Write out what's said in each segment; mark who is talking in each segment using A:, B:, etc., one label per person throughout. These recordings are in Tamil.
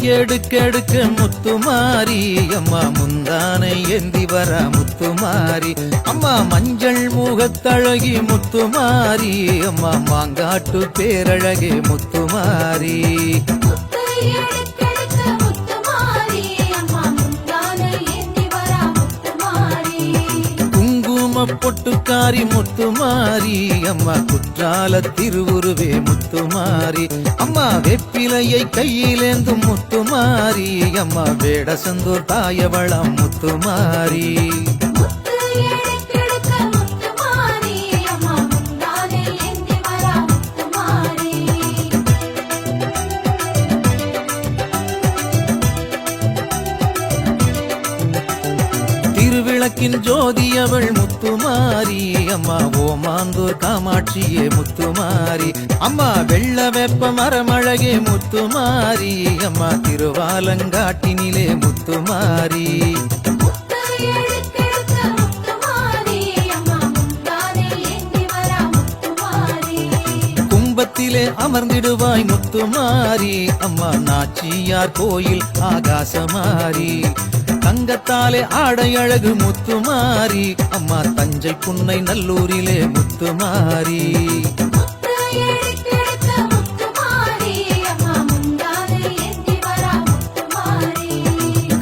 A: எடுக்க முத்துமாரி அம்மா முந்தானை ஏந்தி வர முத்துமாரி அம்மா மஞ்சள் முகத்தழகி முத்துமாரி அம்மா மாங்காட்டு பேரழகே முத்துமாரி பொட்டுக்காரி முத்துமாரி அம்மா குற்றால திருவுருவே முத்துமாரி அம்மா வெப்பிலையை கையிலேந்தும் முத்துமாரி அம்மா வேடசந்தூர் தாயவளம் முத்துமாரி திருவிளக்கின் ஜோதி அவள் முத்துமாரி அம்மா ஓமாந்தூர் காமாட்சியே முத்துமாரி அம்மா வெள்ள வெப்ப மரமழகே முத்துமாரி அம்மா திருவாலங்காட்டினிலே முத்துமாரி கும்பத்திலே அமர்ந்திடுவாய் முத்துமாரி அம்மா நாச்சியார் கோயில் ஆகாசமாரி தங்கத்தாலே ஆடை அழகு முத்துமாரி அம்மா தஞ்சை புன்னை நல்லூரிலே முத்துமாரி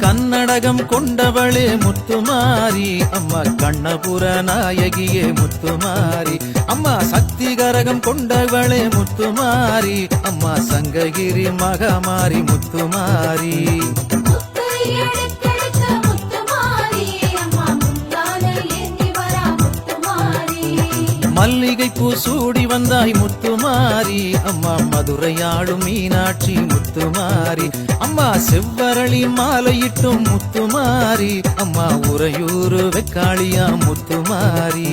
A: கன்னடகம் கொண்டவளே முத்துமாரி அம்மா கண்ணபுர நாயகியே முத்துமாரி அம்மா சக்தி கரகம் கொண்டவளே முத்துமாரி அம்மா சங்ககிரி மகமாரி முத்துமாரி மல்லிகை பூ சூடி வந்தாய் முத்துமாரி அம்மா மதுரையாளும் மீனாட்சி முத்துமாரி அம்மா செவ்வரளி மாலையிட்டும் முத்துமாரி அம்மா உறையூரு வெக்காளியா முத்துமாரி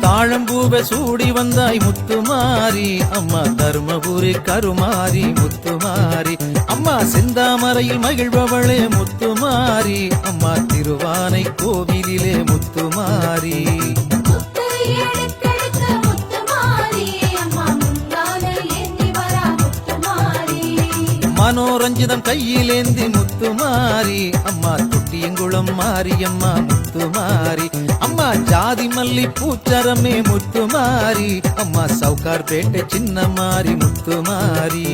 A: தாழம்பூவை சூடி வந்தாய் முத்துமாரி அம்மா தருமபுரி கருமாரி முத்துமாரி அம்மா செந்தாமரையில் மகிழ்பவளே முத்துமாரி அம்மா திருவானை கோவிலிலே முத்துமாரி மனோரஞ்சிதம் கையிலேந்தி முத்துமாரி அம்மா தொட்டியங்குளம் மாரியம்மா முத்துமாரி அம்மா ஜாதி மல்லி பூச்சரமே முத்துமாரி அம்மா சவுகார் பேட்டை சின்ன மாரி முத்துமாரி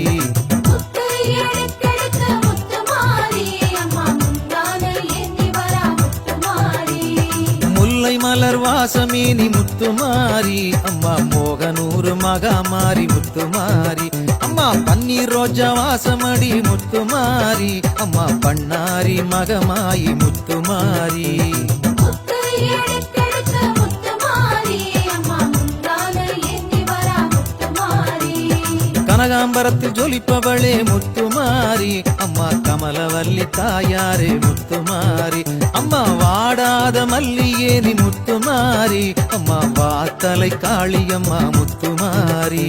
A: முல்லை மலர் வாசமேனி முத்துமாரி அம்மா மோகனூர் மகாமாரி முத்துமாரி அம்மா பன்னீர் ரோஜா வாசமடி முத்துமாரி அம்மா பண்ணாரி மகமாயி முத்துமாரி கனகாம்பரத்தில் ஜொலிப்பவளே முத்துமாரி அம்மா கமலவல்லி தாயாரே முத்துமாரி அம்மா வாடாத மல்லியேனி முத்துமாரி அம்மா வாத்தலை காளியம்மா முத்துமாரி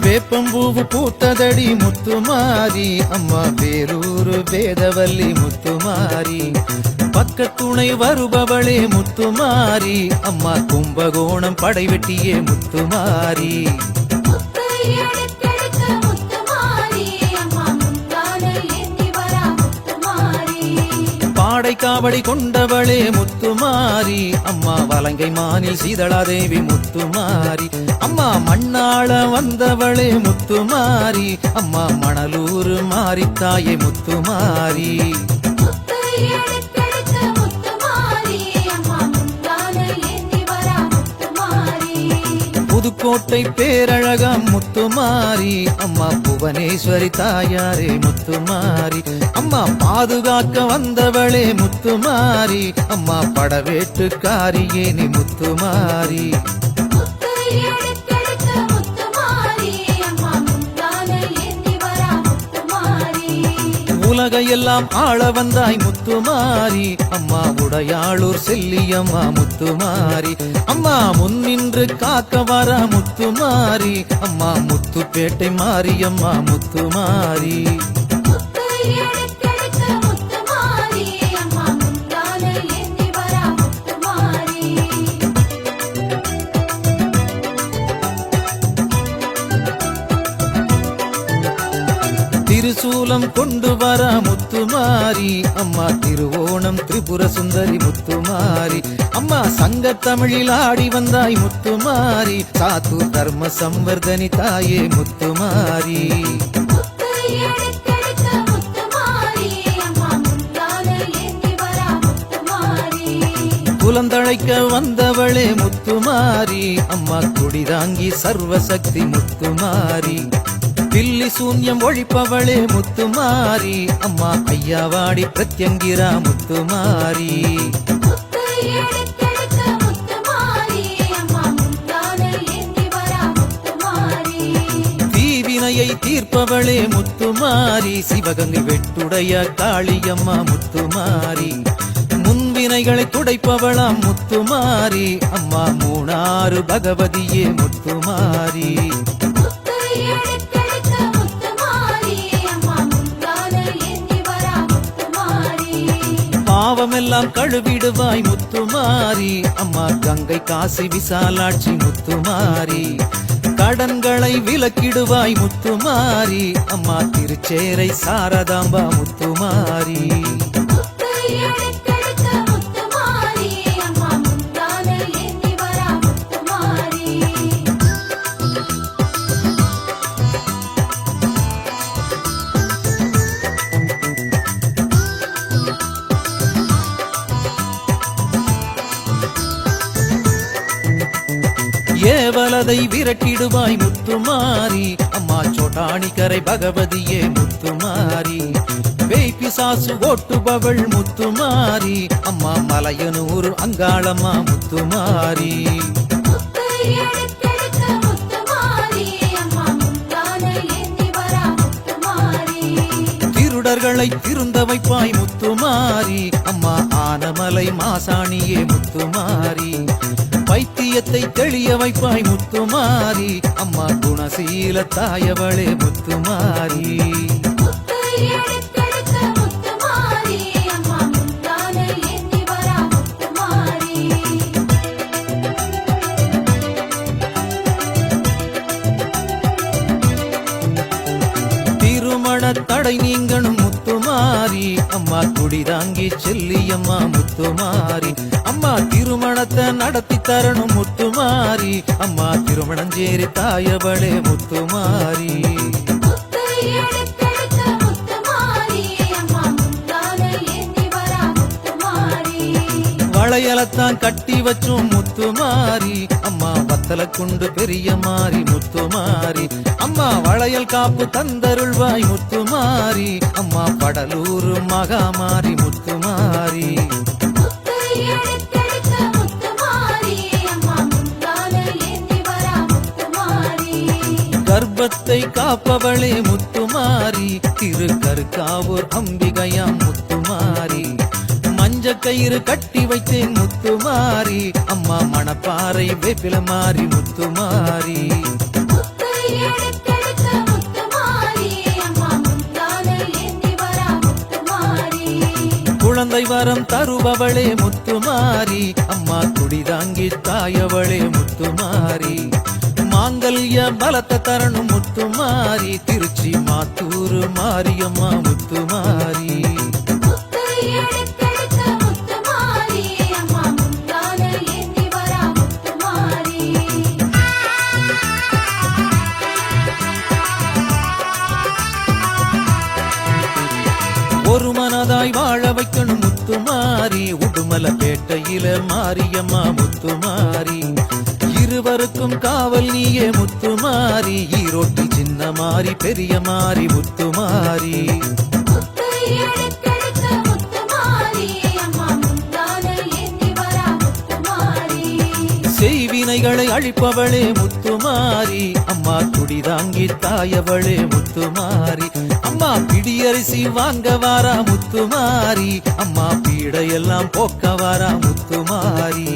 A: வேப்பம்பூவு பூத்ததடி முத்துமாரி அம்மா வேலூரு வேதவல்லி முத்துமாரி பக்கத்துணை வருபவளே முத்துமாரி அம்மா கும்பகோணம் படைவெட்டியே முத்துமாரி பாடை காவடி கொண்டவளே முத்துமாரி அம்மா வலங்கை மானில் சீதளாதேவி முத்துமாரி அம்மா மண்ணாள வந்தவளே முத்துமாரி அம்மா மணலூர் மாரித்தாயே முத்துமாரி புதுக்கோட்டை பேரழகம் முத்துமாரி அம்மா புவனேஸ்வரி தாயாரே முத்துமாரி அம்மா பாதுகாக்க வந்தவளே முத்துமாரி அம்மா படவேட்டுக்காரியே நீ முத்துமாரி உலகையெல்லாம் ஆள வந்தாய் முத்துமாரி அம்மா உடையாளூர் செல்லியம்மா முத்துமாரி அம்மா முன்னின்று காக்க வர முத்துமாரி அம்மா முத்துப்பேட்டை மாரியம்மா முத்துமாரி திருசூலம் கொண்டு வர முத்துமாரி அம்மா திருவோணம் திரிபுர சுந்தரி முத்துமாரி அம்மா சங்க தமிழில் ஆடி வந்தாய் முத்துமாரி சாத்தூர் தர்ம சம்வர்தனி தாயே முத்துமாரி குலந்தழைக்க வந்தவளே முத்துமாரி அம்மா குடிதாங்கி சர்வசக்தி முத்துமாரி பில்லி சூன்யம் ஒழிப்பவளே முத்துமாரி அம்மா ஐயாவாடி பிரத்யங்கிரா முத்துமாரி தீவினையை தீர்ப்பவளே முத்துமாரி சிவகங்கை வெட்டுடைய காளியம்மா முத்துமாரி முன்வினைகளை துடைப்பவளாம் முத்துமாரி அம்மா மூணாறு பகவதியே முத்துமாரி பாவமெல்லாம் கழுவிடுவாய் முத்துமாரி அம்மா கங்கை காசி விசாலாட்சி முத்துமாரி கடன்களை விலக்கிடுவாய் முத்துமாரி அம்மா திருச்சேரை சாரதாம்பா முத்துமாரி ஏவலதை விரட்டிடுவாய் முத்துமாரி அம்மா சோட்டாணிக்கரை பகவதியே முத்துமாரி பேய்பிசாசு ஓட்டுபவள் முத்துமாரி அம்மா மலையனூர் அங்காளம்மா முத்துமாரி திருடர்களை திருந்த வைப்பாய் முத்துமாரி அம்மா ஆனமலை மாசாணியே முத்துமாரி வைத்தியத்தை தெளிய வைப்பாய் முத்துமாரி அம்மா குணசீல தாயவளே முத்துமாரி திருமண தடை நீங்கணும் முத்துமாரி அம்மா குடிதாங்கி செல்லியம்மா முத்துமாரி அம்மா திருமணத்தை நடத்தி தரணும் முத்துமாரி அம்மா திருமணஞ்சேரி தாயவளே முத்துமாரி வளையலத்தான் கட்டி வச்சோம் முத்துமாரி அம்மா வத்தல குண்டு பெரிய மாறி முத்துமாரி அம்மா வளையல் காப்பு தந்தருள்வாய் முத்துமாரி அம்மா படலூர் மகாமாரி முத்துமாரி கர்ப்பத்தை காப்பவளே முத்துமாரி திருக்கருக்காவூர் அம்பிகையாம் முத்துமாரி மஞ்ச கயிறு கட்டி வைத்தேன் முத்துமாரி அம்மா மணப்பாறை வேப்பில மாறி முத்துமாரி குழந்தை வரம் தருபவளே முத்துமாரி அம்மா குடிதாங்கி தாயவளே முத்துமாரி மாங்கல்ய பலத்த தரணும் முத்துமாரி திருச்சி மாத்தூர் மாரியம்மா முத்துமாரி ஒரு மனதாய் வாழ வைக்கணும் முத்துமாரி உடுமல பேட்டையில மாரியம்மா முத்துமாரி இருவருக்கும் காவல் நீயே முத்துமாரி ஈரோட்டி சின்ன மாறி பெரிய மாறி முத்துமாரி செய்வினைகளை அழிப்பவளே முத்துமாரி அம்மா குடிதாங்கி தாயவளே முத்துமாரி அம்மா பிடியரிசி வாங்க வாரா முத்துமாரி, அம்மா பீடையெல்லாம் போக்க வாரா முத்துமாரி.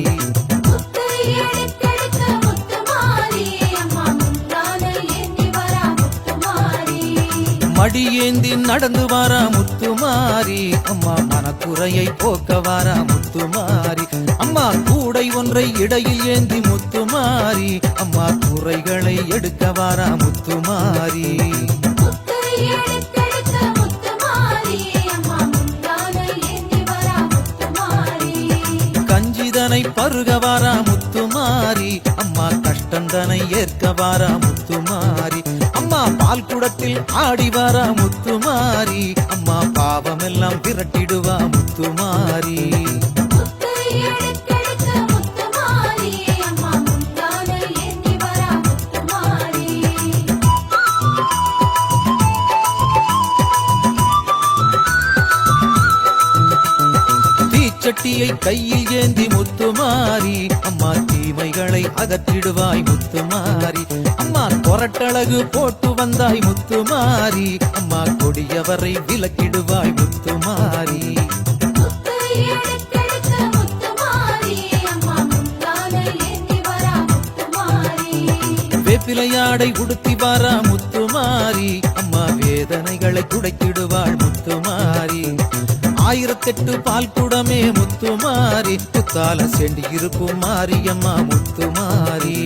A: மடியேந்தி நடந்து வாரா முத்துமாரி, அம்மா மனக்குறையை போக்க வாரா முத்துமாரி. அம்மா கூடை ஒன்றை இடையில் ஏந்தி முத்துமாரி, அம்மா குறைகளை எடுக்க வாரா முத்துமாரி. கஞ்சிதனை பருக வாரா முத்துமாரி, அம்மா கஷ்டந்தனை ஏற்க வாரா முத்துமாரி. அம்மா பால் குடத்தில் ஆடி வாரா முத்துமாரி, அம்மா பாவமெல்லாம் விரட்டிடுவா முத்துமாரி. தீச்சட்டியை கையில் ஏந்தி முத்துமாரி, அம்மா தீமைகளை அகற்றிடுவாய் முத்துமாரி. அம்மா கொரட்டழகு போட்டு வந்தாய் முத்துமாரி, அம்மா கொடியவரை விலக்கிடுவாய் முத்துமாரி. வேப்பிலையாடை உடுத்தி வாரா முத்துமாரி, அம்மா வேதனைகளை துடைத்திடுவாள் முத்துமாரி. 1008 பால் குடமே முத்துமாரி, புத்தால செண்டி இருக்கும் மாரியம்மா முத்துமாரி.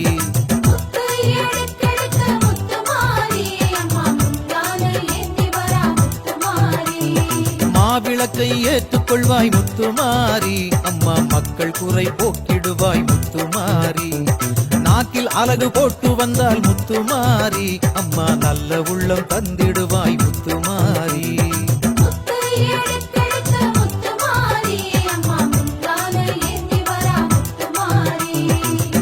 A: மாவிளக்கை ஏற்றுக்கொள்வாய் முத்துமாரி, அம்மா மக்கள் குறை போக்கிடுவாய் முத்துமாரி. நாக்கில் அலகு போட்டு வந்தால் முத்துமாரி, அம்மா நல்ல உள்ளம் தந்திடுவாய் முத்துமாரி.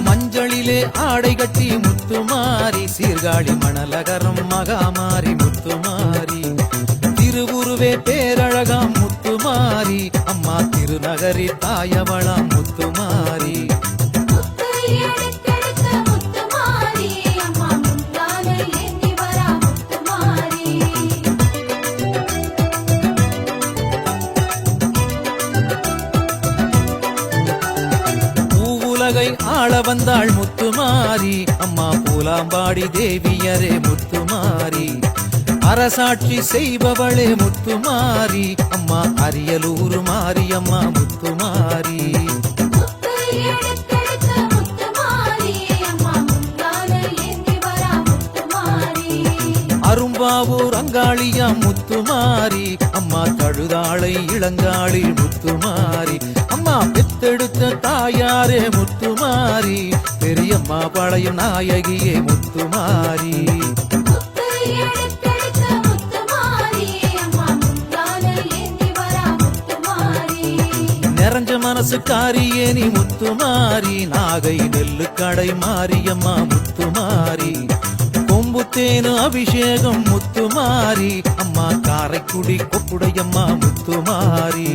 A: மஞ்சளிலே ஆடை கட்டி முத்துமாரி, சீர்காழி மணலகரம் மகாமாரி முத்துமாரி. திருவுருவே பேரழகாம் முத்துமாரி, அம்மா திருநகரி தாயவளாம் முத்துமாரி. பூவுலகை ஆள வந்தாள் முத்துமாரி, அம்மா பூலாம்பாடி தேவியரே முத்துமாரி. அரசாட்சி செய்பவளே முத்துமாரி, அம்மா அரியலூர் மாரியம்மா முத்துமாரி. அரும்பாவூர் அங்காளியாம் முத்துமாரி, அம்மா தழுதாளை இளங்காளி முத்துமாரி. அம்மா பெத்தெடுத்த தாயாரே முத்துமாரி, பெரியம்மா பழையும் நாயகியே முத்துமாரி. நிறைஞ்ச மனசுக்காரியே நீ முத்துமாரி, நாகை நெல்லு கடை மாரியம்மா முத்துமாரி. கொம்புத்தேனு அபிஷேகம் முத்துமாரி, அம்மா காரைக்குடி கொப்புடையம்மா முத்துமாரி.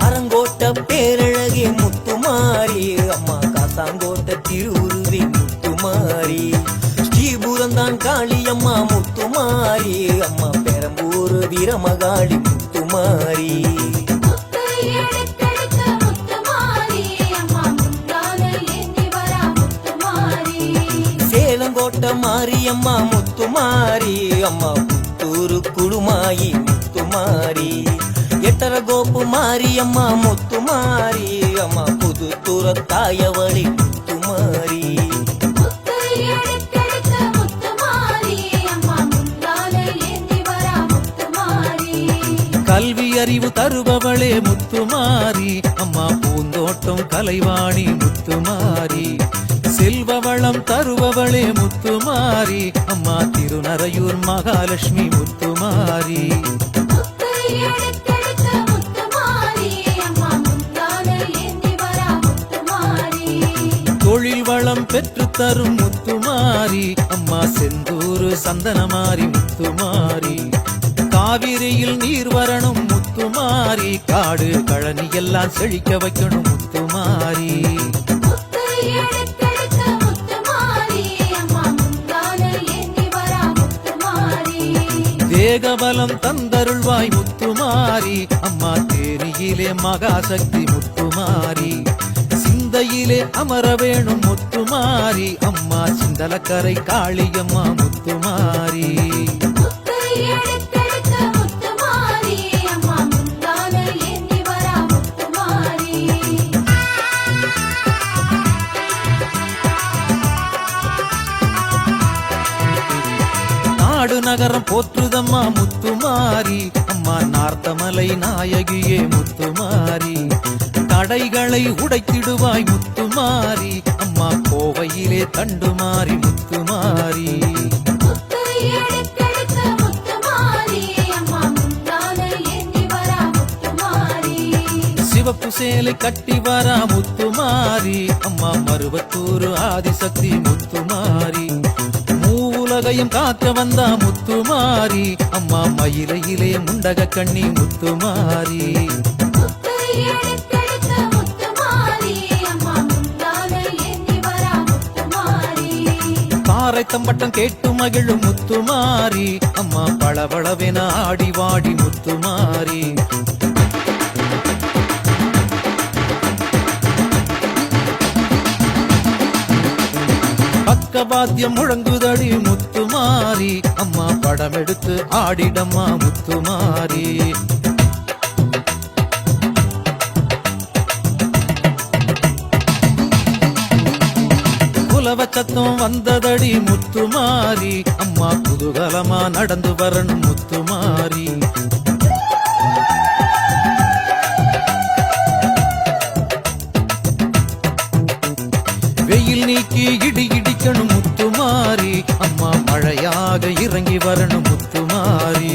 B: அரங்கோட்ட பேரழகே முத்துமாரி, அம்மா காசாங்கோட்ட திருவுருவி முத்துமாரி. ஸ்ரீபுரந்தான் காளியம்மா முத்துமாரி, அம்மா பெரம்பூர் வீரமகாளி முத்துமாரி. சேலங்கோட்ட மாரியம்மா முத்துமாரி, அம்மா புத்தூரு குழுமாயி முத்துமாரி. எட்டரகோப்பு மாரியம்மா முத்துமாரி, அம்மா புதுத்துற தாயவளி முத்துமாரி.
A: கல்வி அறிவு தருபவளே முத்துமாரி, அம்மா பூந்தோட்டம் கலைவாணி முத்துமாரி. செல்வவளம் தருபவளே முத்துமாரி, அம்மா திருநறையூர் மகாலட்சுமி முத்துமாரி. தொழில் வளம் பெற்று தரும் முத்துமாரி, அம்மா செந்தூரு சந்தனமாரி முத்துமாரி. காவிரியில் நீர் வரணும் முத்துமாரி, காடு கழனி எல்லாம் செழிக்க வைக்கணும் முத்துமாரி. தேகபலம் தந்தருள்வாய் முத்துமாரி அம்மா தேனியிலே மகாசக்தி முத்துமாரி சிந்தையிலே அமர வேணும் முத்துமாரி அம்மா சிந்தலக்கரை காளியம்மா முத்துமாரி
C: முத்து எடுத்தெடுத்த முத்துமாரி அம்மா முந்தான ஏந்தி வரா முத்துமாரி
A: நாடு நகரம் போற்றுதம்மா முத்துமாரி அம்மா நார்த்தமலை நாயகியே முத்துமாரி தடைகளை உடைத்திடுவாய் முத்துமாரி அம்மா கோவையிலே தண்டுமாரி முத்துமாரி
C: முத்து எடுத்தெடுத்த முத்துமாரி அம்மா முந்தான ஏந்தி வரா முத்துமாரி
A: சிவப்பு சேலை கட்டி வரா முத்துமாரி அம்மா மருவத்தூர் ஆதிசக்தி முத்துமாரி மூவுலகையும் காக்க வந்தா முத்துமாரி அம்மா மயிலையிலே முண்டக கண்ணி முத்துமாரி
C: முத்து எடுத்தெடுத்த முத்துமாரி அம்மா முந்தான ஏந்தி வரா முத்துமாரி
A: பாறை தம்பட்டம் கேட்டு மகிழும் முத்துமாரி அம்மா பளபளவென ஆடி வாடி முத்துமாரி பக்கவாத்தியம் முழங்குதடி முத்துமாரி அம்மா படமெடுத்து ஆடிடம்மா முத்துமாரி குலவ சத்தம் வந்ததடி முத்துமாரி அம்மா குதூகலமா நடந்து வரணும் முத்துமாரி வெயில் நீக்கி இடி இடிக்கணும் முத்துமாரி அம்மா மழையாக இறங்கி வரணும் முத்துமாரி